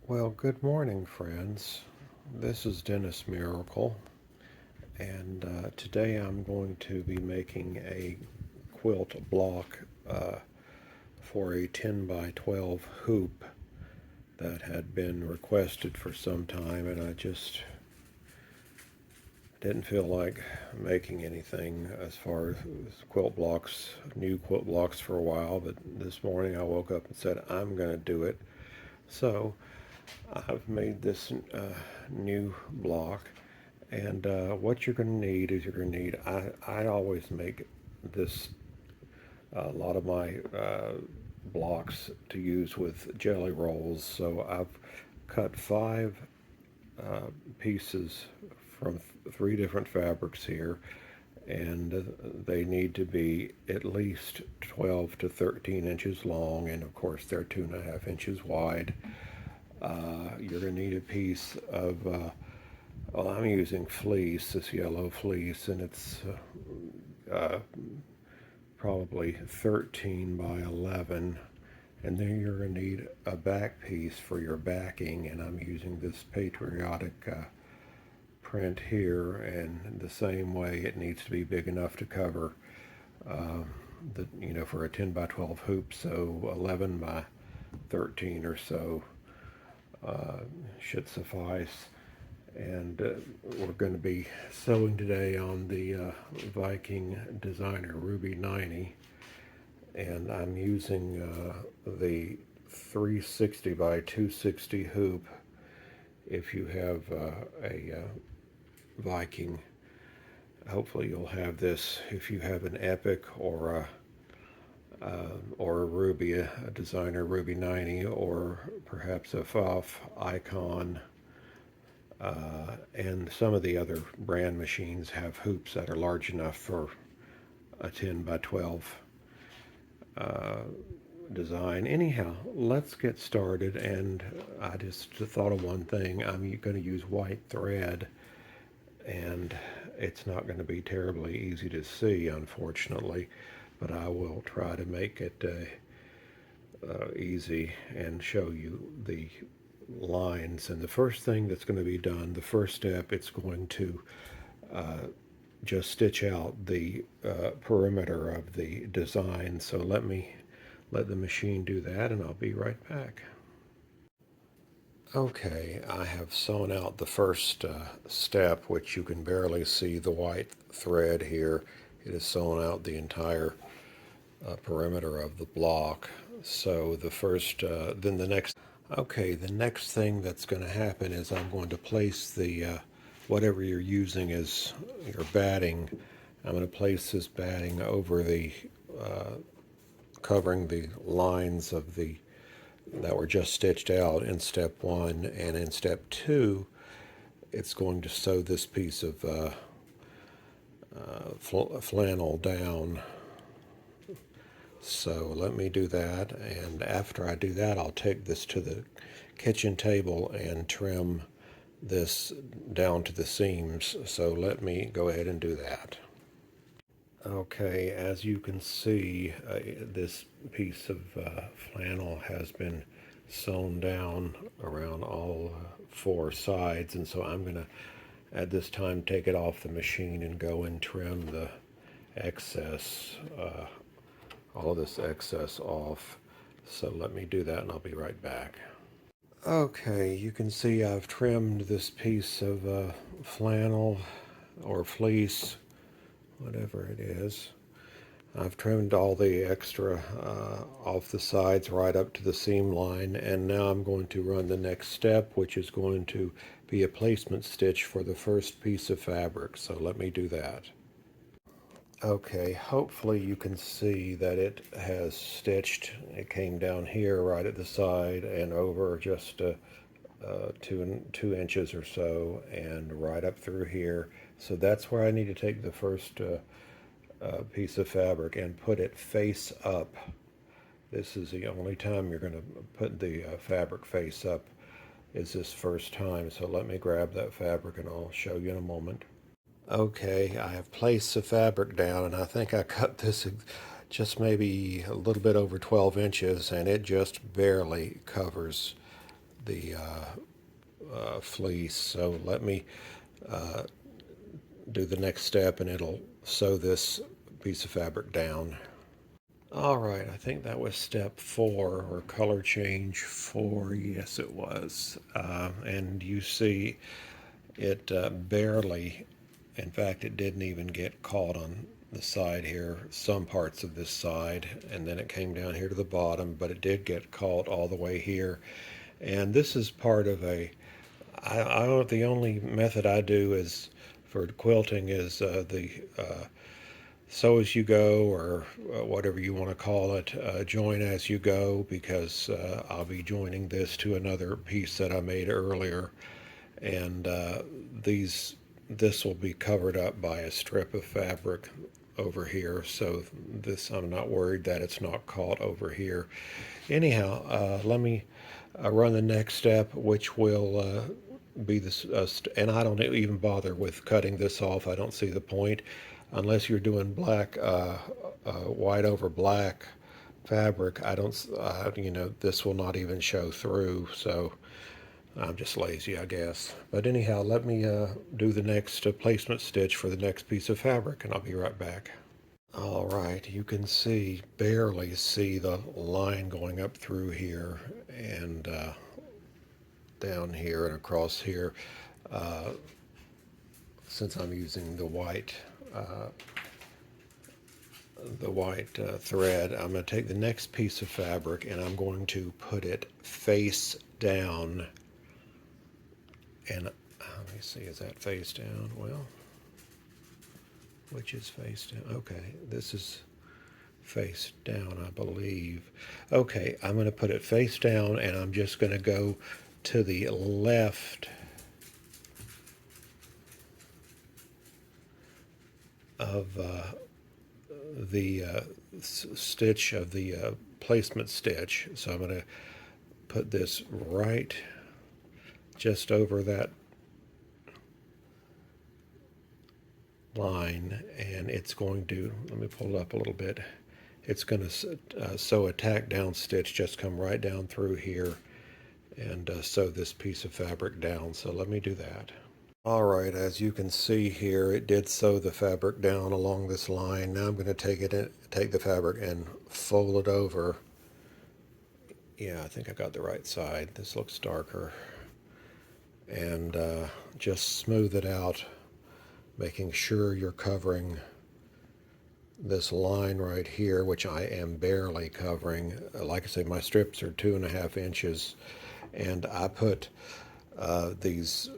Well, good morning, friends. This is Dennis Miracle, and today I'm going to be making a quilt block for a 10 by 12 hoop that had been requested for some time, and I just didn't feel like making anything as far as quilt blocks, new quilt blocks for a while, but this morning I woke up and said, I'm going to do it. So I've made this new block. And what you're going to need is you're going to need, I always make this, a lot of my blocks to use with jelly rolls. So I've cut five pieces from three different fabrics here. And they need to be at least 12 to 13 inches long. And of course, they're 2.5 inches wide. You're going to need a piece of well, I'm using fleece, this yellow fleece, and it's probably 13 by 11. And then you're going to need a back piece for your backing, and I'm using this patriotic print here, and the same way it needs to be big enough to cover for a 10 by 12 hoop, so 11 by 13 or so should suffice. And we're going to be sewing today on the Viking Designer Ruby 90, and I'm using the 360 by 260 hoop. If you have a Viking, hopefully you'll have this. If you have an Epic or a Ruby, a Designer Ruby 90, or perhaps a FUF Icon, and some of the other brand machines have hoops that are large enough for a 10 by 12 design. Anyhow, let's get started. And I just thought of one thing. I'm going to use white thread, and it's not going to be terribly easy to see, unfortunately, but I will try to make it easy and show you the lines. And the first thing that's going to be done, the first step, it's going to just stitch out the perimeter of the design. So let the machine do that, and I'll be right back. Okay, I have sewn out the first step, which you can barely see the white thread here. It has sewn out the entire perimeter of the block. So then the next thing that's going to happen is I'm going to place the whatever you're using as your batting. I'm going to place this batting over the covering the lines of the that were just stitched out in step one, and in step two, it's going to sew this piece of flannel down. So let me do that, and after I do that, I'll take this to the kitchen table and trim this down to the seams. So let me go ahead and do that. Okay, as you can see, this piece of flannel has been sewn down around all four sides, and so I'm going to, at this time, take it off the machine and go and trim the excess, all of this excess off. So let me do that and I'll be right back. Okay, you can see I've trimmed this piece of flannel or fleece, whatever it is. I've trimmed all the extra off the sides right up to the seam line, and now I'm going to run the next step, which is going to be a placement stitch for the first piece of fabric. So let me do that. Okay, hopefully you can see that it has stitched. It came down here right at the side and over just 2 inches or so, and right up through here. So that's where I need to take the first piece of fabric and put it face up. This is the only time you're going to put the fabric face up, is this first time. So let me grab that fabric and I'll show you in a moment. Okay, I have placed the fabric down, and I think I cut this just maybe a little bit over 12 inches, and it just barely covers the fleece. So let me do the next step and it'll sew this piece of fabric down. All right, I think that was step 4, or color change 4. Yes, it was. And you see it barely, in fact, it didn't even get caught on the side here, some parts of this side, and then it came down here to the bottom, but it did get caught all the way here. And this is part of the only method I do is for quilting is the sew as you go, or whatever you want to call it, join as you go, because I'll be joining this to another piece that I made earlier, and this will be covered up by a strip of fabric over here, so this, I'm not worried that it's not caught over here. Anyhow, let me run the next step, which will be this, and I don't even bother with cutting this off. I don't see the point unless you're doing black, white over black fabric. I don't, this will not even show through, so I'm just lazy, I guess. But anyhow, let me do the next placement stitch for the next piece of fabric, and I'll be right back. All right, you can barely see the line going up through here and down here and across here. Since I'm using the white thread, I'm going to take the next piece of fabric and I'm going to put it face down. And let me see, is that face down? Well, which is face down? Okay, this is face down, I believe. Okay, I'm going to put it face down and I'm just going to go to the left of the stitch of the placement stitch. So I'm going to put this right just over that line, and it's going to, let me pull it up a little bit, it's going to sew a tack down stitch, just come right down through here and sew this piece of fabric down. So let me do that. All right, as you can see here, it did sew the fabric down along this line. Now I'm going to take the fabric and fold it over. Yeah, I think I got the right side. This looks darker. And just smooth it out, making sure you're covering this line right here, which I am barely covering. Like I say, my strips are 2.5 inches, and I put these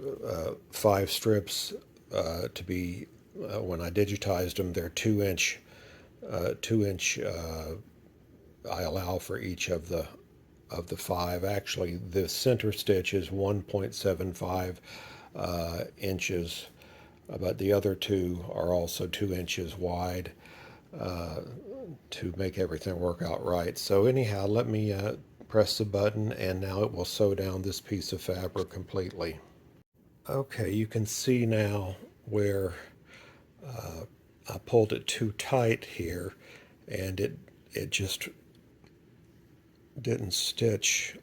5 strips to be, when I digitized them, they're 2-inch. I allow for each of the 5. Actually, the center stitch is 1.75 inches, but the other 2 are also 2 inches wide to make everything work out right. So anyhow, let me press the button, and now it will sew down this piece of fabric completely. Okay, you can see now where I pulled it too tight here, and it just didn't stitch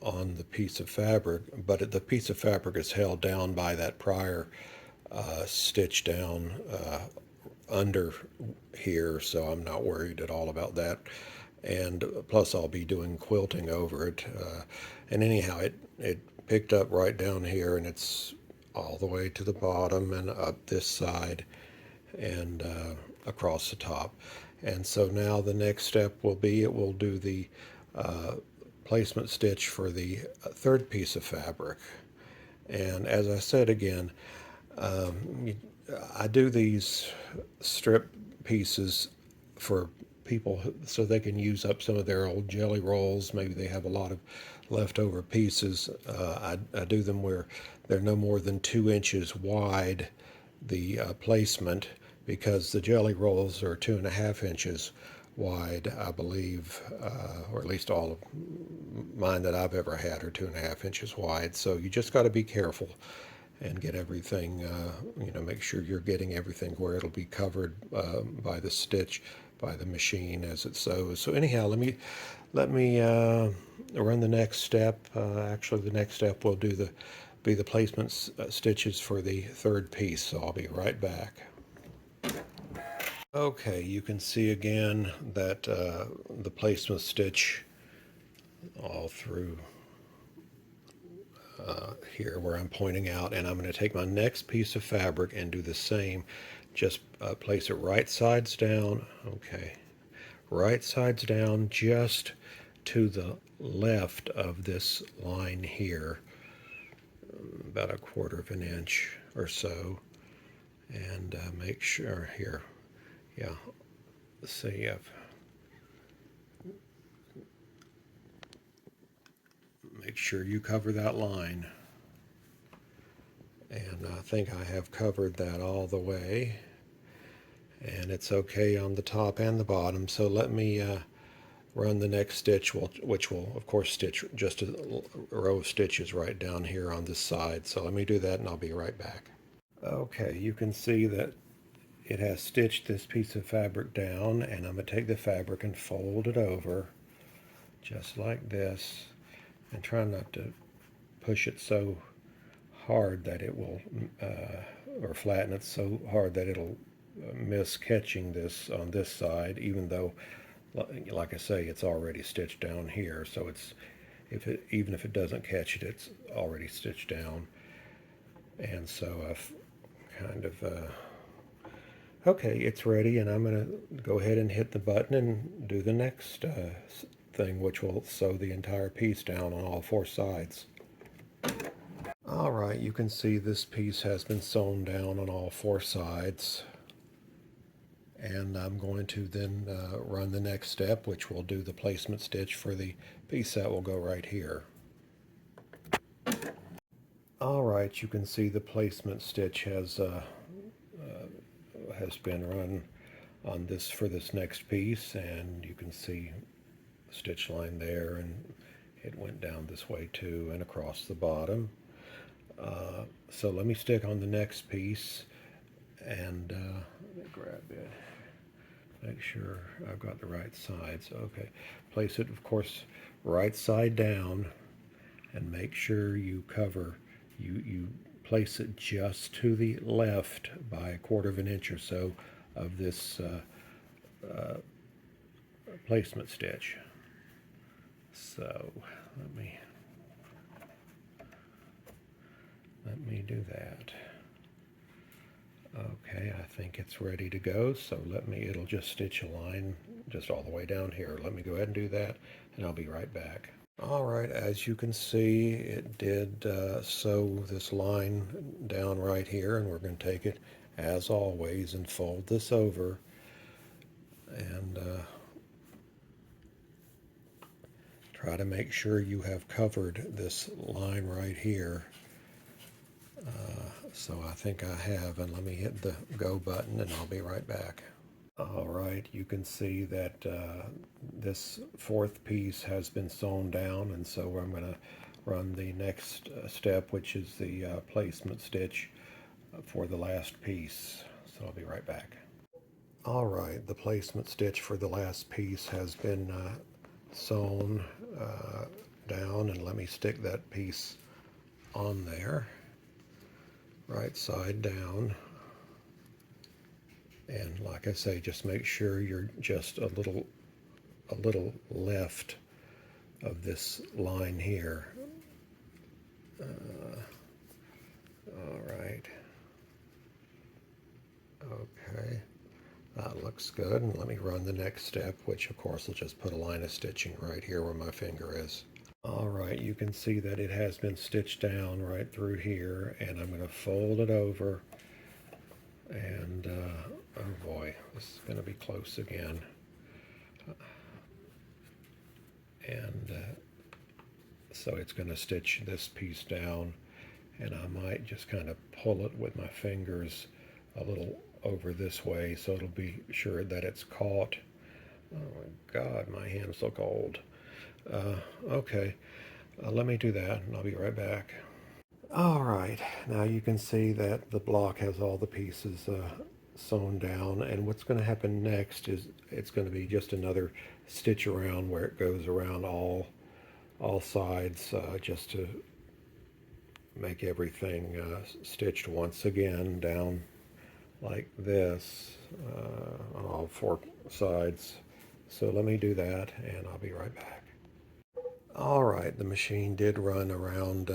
on the piece of fabric, but the piece of fabric is held down by that prior stitch down under here, so I'm not worried at all about that. And plus I'll be doing quilting over it. And anyhow, it picked up right down here, and it's all the way to the bottom and up this side and across the top. And so now the next step will be, it will do the placement stitch for the third piece of fabric. And as I said again, I do these strip pieces for people so they can use up some of their old jelly rolls. Maybe they have a lot of leftover pieces. I do them where they're no more than 2 inches wide, the placement, because the jelly rolls are 2.5 inches wide, I believe, or at least all of mine that I've ever had are 2.5 inches wide. So you just got to be careful and get everything, make sure you're getting everything where it'll be covered by the stitch by the machine as it sews. So anyhow, let me run the next step. Actually, the next step will be the placement stitches for the third piece. So I'll be right back. Okay, you can see again that the placement stitch all through here where I'm pointing out, and I'm going to take my next piece of fabric and do the same. Just place it right sides down. Okay, right sides down, just to the left of this line here, about 1/4 of an inch or so, and make sure here, yeah, see, make sure you cover that line. And I think I have covered that all the way, and it's okay on the top and the bottom. So let me run the next stitch, which will of course stitch just a row of stitches right down here on this side. So let me do that and I'll be right back. Okay, you can see that it has stitched this piece of fabric down, and I'm going to take the fabric and fold it over just like this, and try not to push it so hard that it will or flatten it so hard that it'll miss catching this on this side, even though, like I say, it's already stitched down here. So it's, even if it doesn't catch it, it's already stitched down. And so I've kind of okay, it's ready, and I'm going to go ahead and hit the button and do the next thing, which will sew the entire piece down on all 4 sides. All right, you can see this piece has been sewn down on all 4 sides, and I'm going to then run the next step, which will do the placement stitch for the piece that will go right here. All right, you can see the placement stitch has been run on this for this next piece, and you can see the stitch line there, and it went down this way too and across the bottom. So let me stick on the next piece, and let me grab it, make sure I've got the right sides. Okay, place it of course right side down, and make sure you cover, you place it just to the left by 1/4 of an inch or so of this placement stitch. So let me do that. Okay, I think it's ready to go. So it'll just stitch a line just all the way down here. Let me go ahead and do that, and I'll be right back. All right, as you can see, it did sew this line down right here, and we're going to take it, as always, and fold this over, and try to make sure you have covered this line right here. So I think I have, and let me hit the go button, and I'll be right back. All right, you can see that this 4th piece has been sewn down, and so I'm going to run the next step, which is the placement stitch for the last piece. So I'll be right back. All right, the placement stitch for the last piece has been sewn down, and let me stick that piece on there, right side down. And like I say, just make sure you're just a little left of this line here. All right. Okay. That looks good. And let me run the next step, which of course will just put a line of stitching right here where my finger is. All right, you can see that it has been stitched down right through here, and I'm going to fold it over, and oh boy, this is going to be close again. And so it's going to stitch this piece down, and I might just kind of pull it with my fingers a little over this way so it'll be sure that it's caught. Oh my God, my hands look old. Okay, let me do that, and I'll be right back. All right, now you can see that the block has all the pieces sewn down, and what's going to happen next is it's going to be just another stitch around where it goes around all sides, just to make everything stitched once again down like this, on all four sides. So let me do that and I'll be right back. All right, the machine did run around,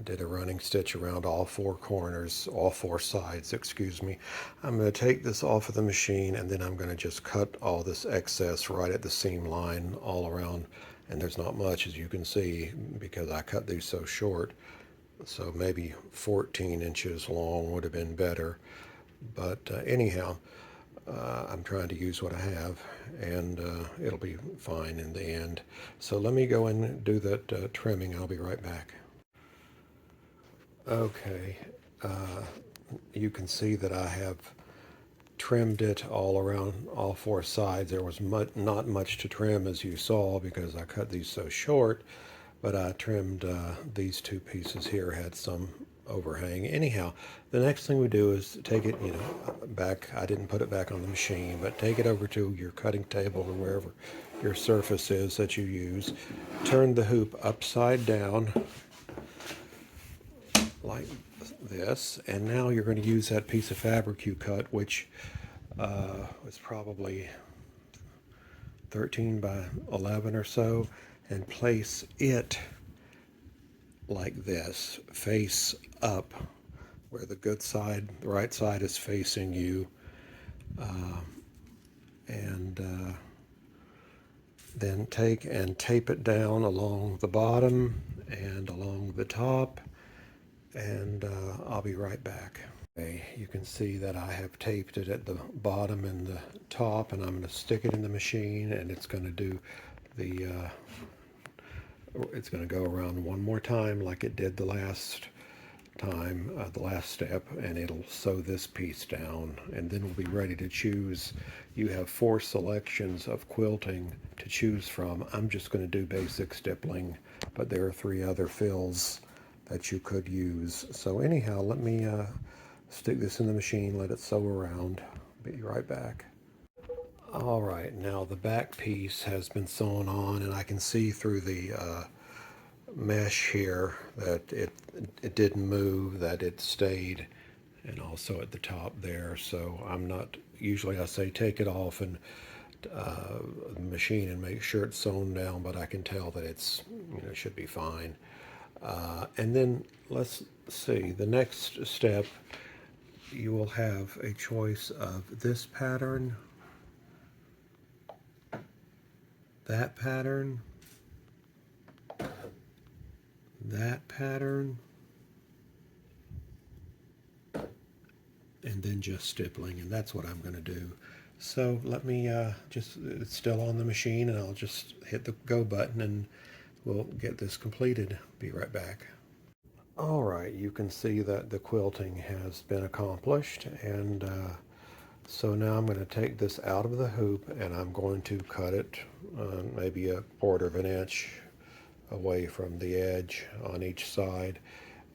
did a running stitch around all four corners, all four sides, excuse me. I'm going to take this off of the machine, and then I'm going to just cut all this excess right at the seam line all around. And there's not much, as you can see, because I cut these so short. So maybe 14 inches long would have been better. But anyhow, I'm trying to use what I have, and it'll be fine in the end. So let me go and do that trimming. I'll be right back. Okay, you can see that I have trimmed it all around all four sides. There was not much to trim, as you saw, because I cut these so short, but I trimmed these two pieces here, had some overhang. Anyhow, the next thing we do is take it, back. I didn't put it back on the machine, but take it over to your cutting table or wherever your surface is that you use. Turn the hoop upside down like this, and now you're going to use that piece of fabric you cut, which was probably 13 by 11 or so, and place it like this, face up, where the good side, the right side, is facing you, and then take and tape it down along the bottom and along the top, and I'll be right back. Okay, you can see that I have taped it at the bottom and the top, and I'm going to stick it in the machine, and it's going to do the it's going to go around one more time like it did the last time, the last step, and it'll sew this piece down, and then we'll be ready to choose. You have 4 selections of quilting to choose from. I'm just going to do basic stippling, but there are 3 other fills that you could use. So anyhow, let me stick this in the machine, let it sew around. Be right back. All right, now the back piece has been sewn on, and I can see through the mesh here that it didn't move, that it stayed, and also at the top there. So I'm not, usually I say take it off and the machine and make sure it's sewn down, but I can tell that it's, should be fine. And then let's see, the next step, you will have a choice of this pattern, that pattern, that pattern, and then just stippling, and that's what I'm going to do. So let me it's still on the machine, and I'll just hit the go button and we'll get this completed. Be right back. All right, you can see that the quilting has been accomplished, and so now I'm going to take this out of the hoop, and I'm going to cut it maybe a 1/4 of an inch away from the edge on each side.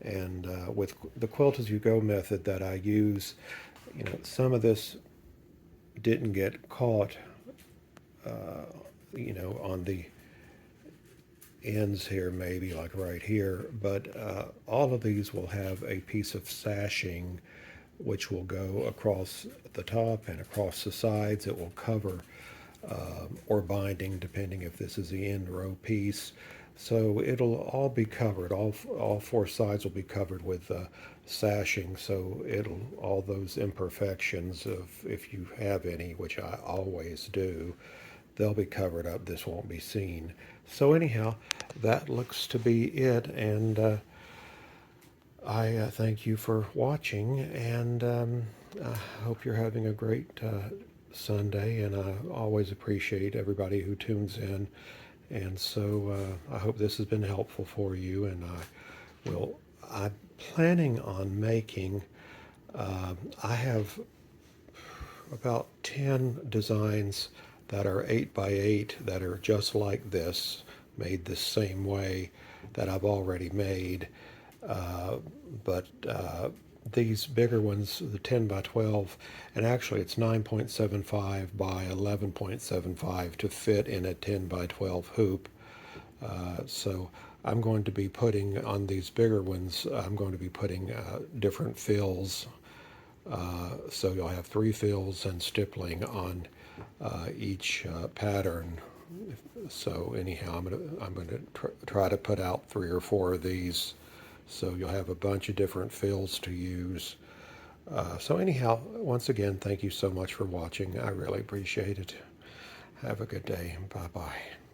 And with the quilt as you go method that I use, some of this didn't get caught, on the ends here, maybe like right here, but all of these will have a piece of sashing which will go across the top and across the sides. It will cover, or binding, depending if this is the end row piece. So it'll all be covered. All 4 sides will be covered with sashing. So all those imperfections, if you have any, which I always do, they'll be covered up. This won't be seen. So anyhow, that looks to be it, and I thank you for watching, and I hope you're having a great Sunday, and I always appreciate everybody who tunes in. And so I hope this has been helpful for you, and I'm planning on making, I have about 10 designs that are 8 by 8 that are just like this, made the same way, that I've already made. But these bigger ones, the 10 by 12, and actually it's 9.75 by 11.75 to fit in a 10 by 12 hoop. So I'm going to be putting on these bigger ones, I'm going to be putting different fills. So you'll have 3 fills and stippling on each pattern. So anyhow, I'm gonna try to put out 3 or 4 of these. So you'll have a bunch of different fills to use. So anyhow, once again, thank you so much for watching. I really appreciate it. Have a good day. Bye-bye.